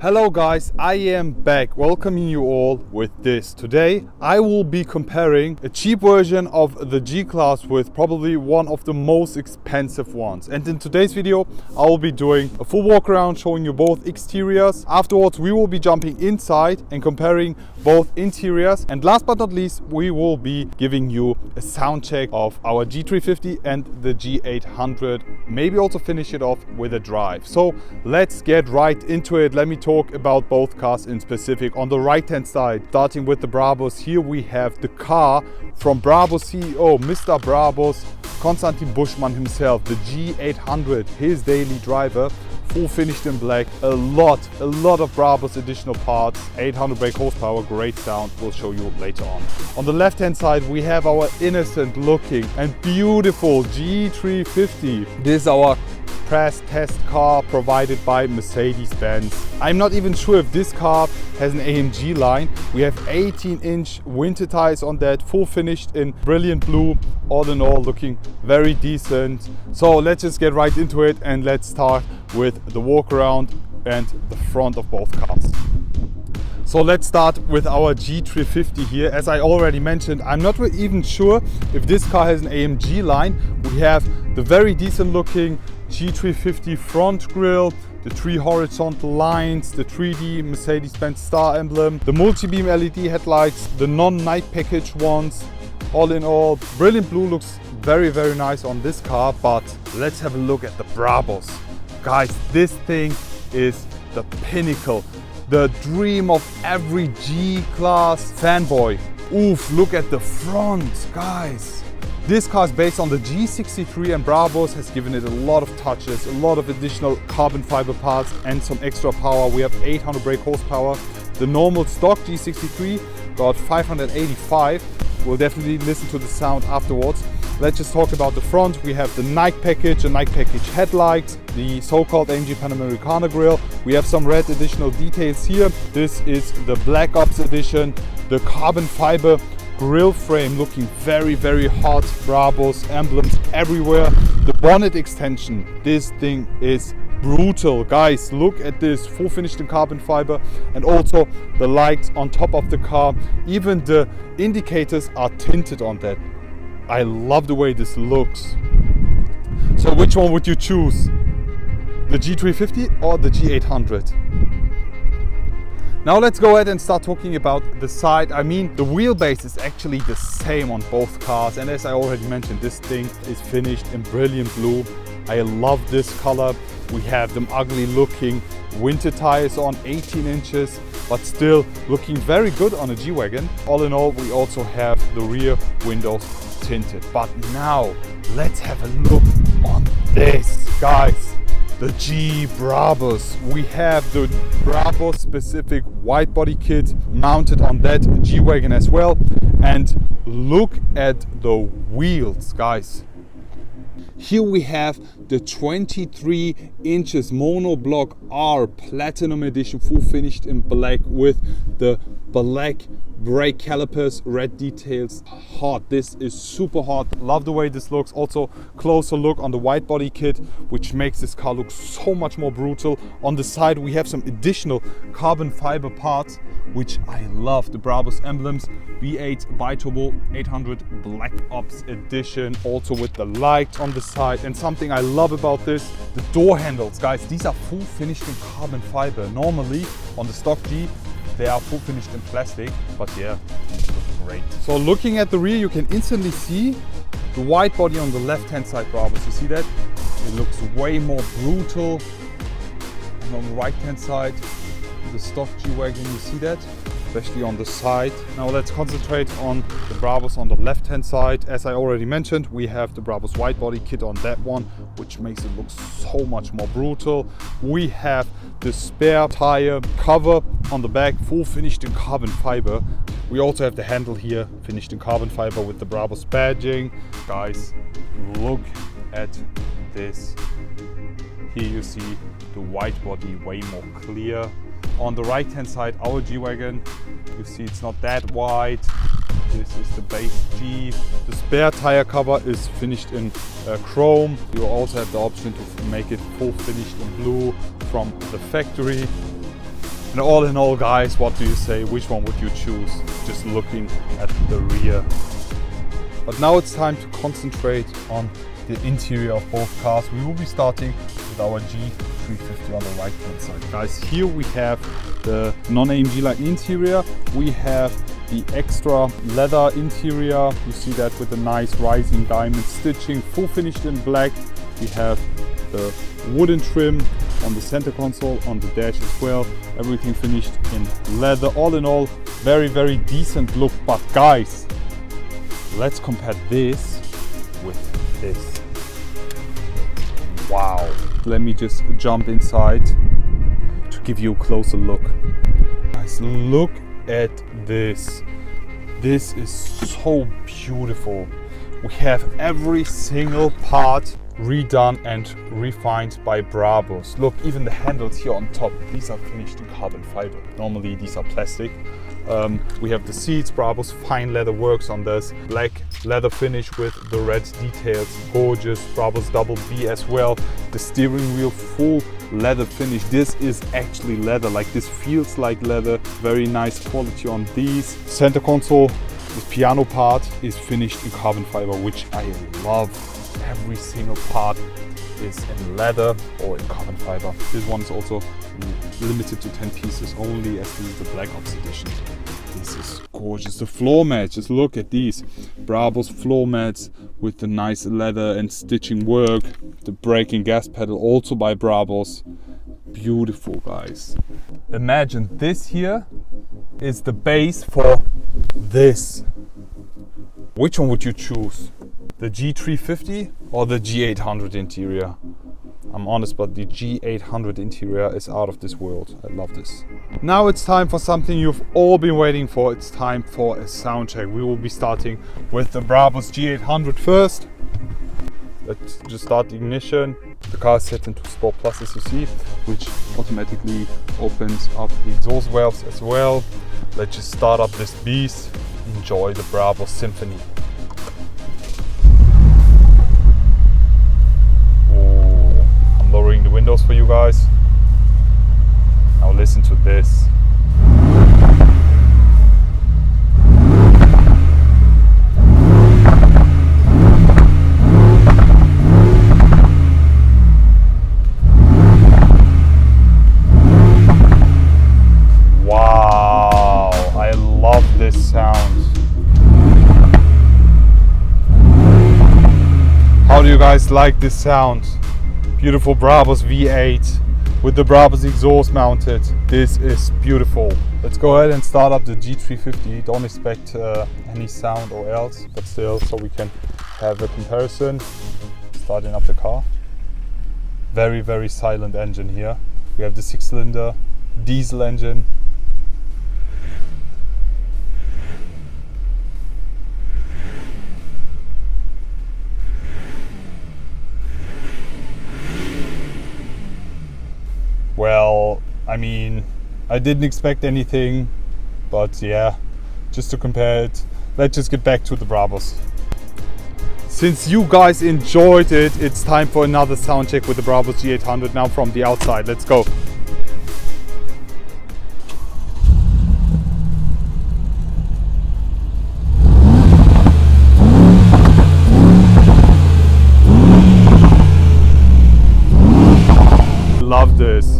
Hello guys, I am back welcoming you all with this. Today I will be comparing a cheap version of the G-Class with probably one of the most expensive ones. And in today's video I will be doing a full walk around showing you both exteriors. Afterwards we will be jumping inside and comparing both interiors. And last but not least we will be giving you a sound check of our G350 and the G800. Maybe also finish it off with a drive. So let's get right into it. Let me talk about both cars in specific. On the right hand side, starting with the BRABUS, here we have the car from BRABUS CEO, Mr. BRABUS, Konstantin Buschmann himself, the G800, his daily driver, full finished in black. A lot of BRABUS additional parts, 800 brake horsepower, great sound, we'll show you later on. On the left hand side we have our innocent looking and beautiful G350. This is our crash test car provided by Mercedes-Benz. I'm not even sure if this car has an AMG line. We have 18-inch winter tires on that, full finished in brilliant blue. All in all, looking very decent. So let's just get right into it and let's start with the walk around and the front of both cars. So let's start with our G350 here. As I already mentioned, I'm not even sure if this car has an AMG line. We have the very decent looking G350 front grille, the 3 horizontal lines, the 3D Mercedes-Benz star emblem, the multi-beam LED headlights, the non-night package ones. All in all, brilliant blue looks very nice on this car. But let's have a look at the BRABUS. Guys, this thing is the pinnacle, the dream of every G-Class fanboy. Oof, look at the front, guys. This car is based on the G63 and BRABUS has given it a lot of touches, a lot of additional carbon fiber parts and some extra power. We have 800 brake horsepower. The normal stock G63 got 585. We'll definitely listen to the sound afterwards. Let's just talk about the front. We have the night package, headlights, the so-called AMG Panamericana grille. We have some red additional details here. This is the Black Ops edition, the carbon fiber grille frame looking very hot. BRABUS emblems everywhere. The bonnet extension, this thing is brutal. Guys, look at this, full finished in carbon fiber, and also the lights on top of the car. Even the indicators are tinted on that. I love the way this looks. So which one would you choose? The G350 or the G800? Now let's go ahead and start talking about the side. I mean, the wheelbase is actually the same on both cars, and as I already mentioned, this thing is finished in brilliant blue. I love this color. We have them ugly looking winter tires on, 18 inches, but still looking very good on a G-Wagon. All in all, we also have the rear windows tinted. But now let's have a look on this, guys. The G-BRABUS. We have the BRABUS specific wide body kit mounted on that G-Wagon as well. And look at the wheels, guys. Here we have the 23 inches monoblock R Platinum Edition, full finished in black with the black brake calipers, red details. Hot, this is super hot. Love the way this looks. Also closer look on the wide body kit, which makes this car look so much more brutal. On the side we have some additional carbon fiber parts, which I love. The BRABUS emblems, V8 biturbo 800 Black Ops edition, also with the light on the side. And something I love about this, the door handles, guys. These are full finished in carbon fiber. Normally on the stock G they are full finished in plastic, but yeah, it looks great. So looking at the rear, you can instantly see the wide body on the left hand side BRABUS. You see that? It looks way more brutal. And on the right hand side, the stock G-Wagon, you see that? Especially on the side. Now let's concentrate on the BRABUS on the left hand side. As I already mentioned, we have the BRABUS wide body kit on that one, which makes it look so much more brutal. We have the spare tire cover on the back, full finished in carbon fiber. We also have the handle here finished in carbon fiber with the BRABUS badging. Guys, look at this. Here you see the wide body way more clear. On the right hand side, our G-Wagon, you see it's not that wide. This is the base G. The spare tire cover is finished in chrome. You also have the option to make it full finished in blue from the factory. And all in all, guys, what do you say? Which one would you choose? Just looking at the rear. But now it's time to concentrate on the interior of both cars. We will be starting with our G350 on the right hand side. Guys, here we have the non-AMG-like interior. We have the extra leather interior. You see that with the nice rising diamond stitching, full finished in black. We have the wooden trim on the center console, on the dash as well. Everything finished in leather. All in all, very, very decent look. But guys, let's compare this with this. Wow. Let me just jump inside to give you a closer look. Guys, look at this. This is so beautiful. We have every single part redone and refined by BRABUS. Look, even the handles here on top, these are finished in carbon fiber. Normally these are plastic. We have the seats, BRABUS fine leather works on this. Black leather finish with the red details, gorgeous. BRABUS double B as well. The steering wheel, full leather finish. This is actually leather, like this feels like leather. Very nice quality on these. Center console, this piano part is finished in carbon fiber, which I love. Every single part is in leather or in carbon fiber. This one is also limited to 10 pieces only, as this is the Black Ops edition. This is gorgeous. The floor mats, just look at these. BRABUS floor mats with the nice leather and stitching work. The brake and gas pedal also by BRABUS. Beautiful, guys. Imagine this here is the base for this. Which one would you choose? The G350 or the G800 interior? I'm honest, but the G800 interior is out of this world. I love this. Now it's time for something you've all been waiting for. It's time for a sound check. We will be starting with the BRABUS G800 first. Let's just start the ignition. The car is set into Sport Plus, as you see, which automatically opens up the exhaust valves as well. Let's just start up this beast. Enjoy the BRABUS Symphony. Lowering the windows for you guys. Now listen to this. Wow, I love this sound. How do you guys like this sound? Beautiful BRABUS V8 with the BRABUS exhaust mounted. This is beautiful. Let's go ahead and start up the G350. Don't expect any sound or else, but still, so we can have a comparison. Starting up the car. Very, very silent engine here. We have the 6-cylinder diesel engine. Well, I mean, I didn't expect anything, but yeah, just to compare it, let's just get back to the BRABUS. Since you guys enjoyed it, it's time for another sound check with the BRABUS G800 now from the outside. Let's go. Love this.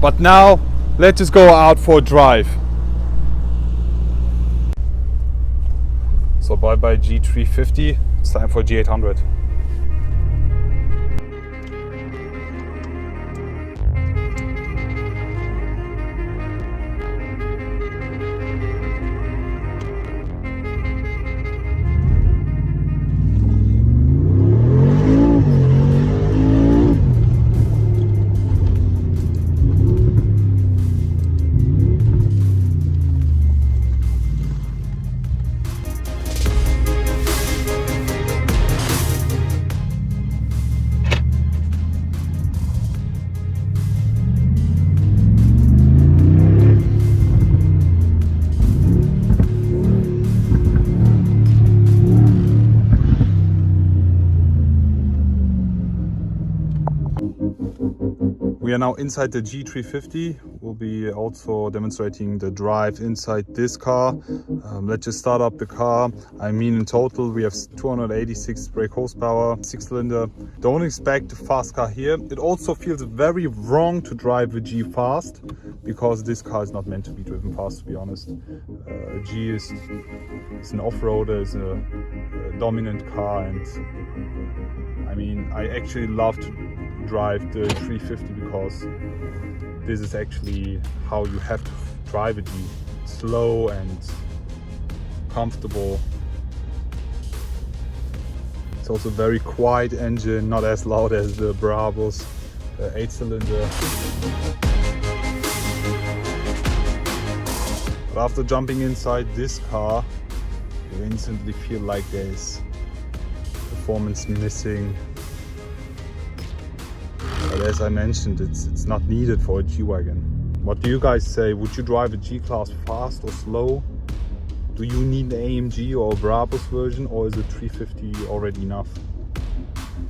But now, let's just go out for a drive. So bye bye G350, it's time for G800. We are now inside the G350. We'll be also demonstrating the drive inside this car. Let's just start up the car. I mean, in total we have 286 brake horsepower, 6-cylinder. Don't expect a fast car here. It also feels very wrong to drive a G fast, because this car is not meant to be driven fast, to be honest. G is an off-roader, is a dominant car, and I mean, I actually love to drive the 350 because this is actually how you have to drive it. Slow and comfortable. It's also a very quiet engine, not as loud as the BRABUS 8-cylinder. But after jumping inside this car, you instantly feel like there's performance missing. But as I mentioned, it's not needed for a G-Wagon. What do you guys say? Would you drive a G-Class fast or slow? Do you need an AMG or a BRABUS version, or is a 350 already enough?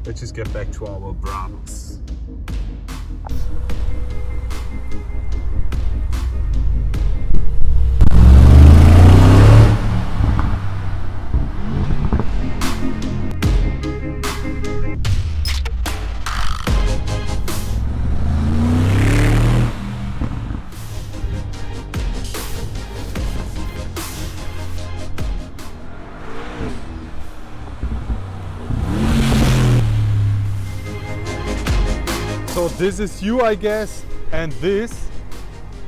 Let's just get back to our BRABUS. So this is you, I guess, and this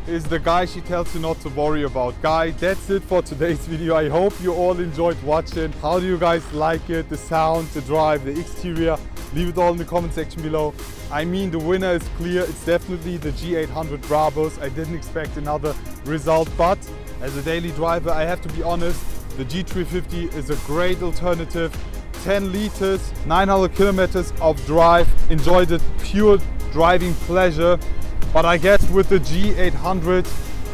is the guy she tells you not to worry about. Guy, that's it for today's video. I hope you all enjoyed watching. How do you guys like it? The sound, the drive, the exterior? Leave it all in the comment section below. I mean, the winner is clear. It's definitely the G800 BRABUS. I didn't expect another result, but as a daily driver, I have to be honest, the G350 is a great alternative. 10 liters, 900 kilometers of drive. Enjoy the pure driving pleasure. But I guess with the G800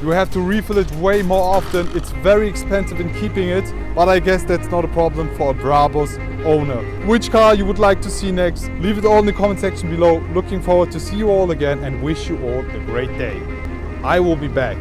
you have to refill it way more often. It's very expensive in keeping it, but I guess that's not a problem for a BRABUS owner. Which car you would like to see next? Leave it all in the comment section below. Looking forward to see you all again and wish you all a great day. I will be back.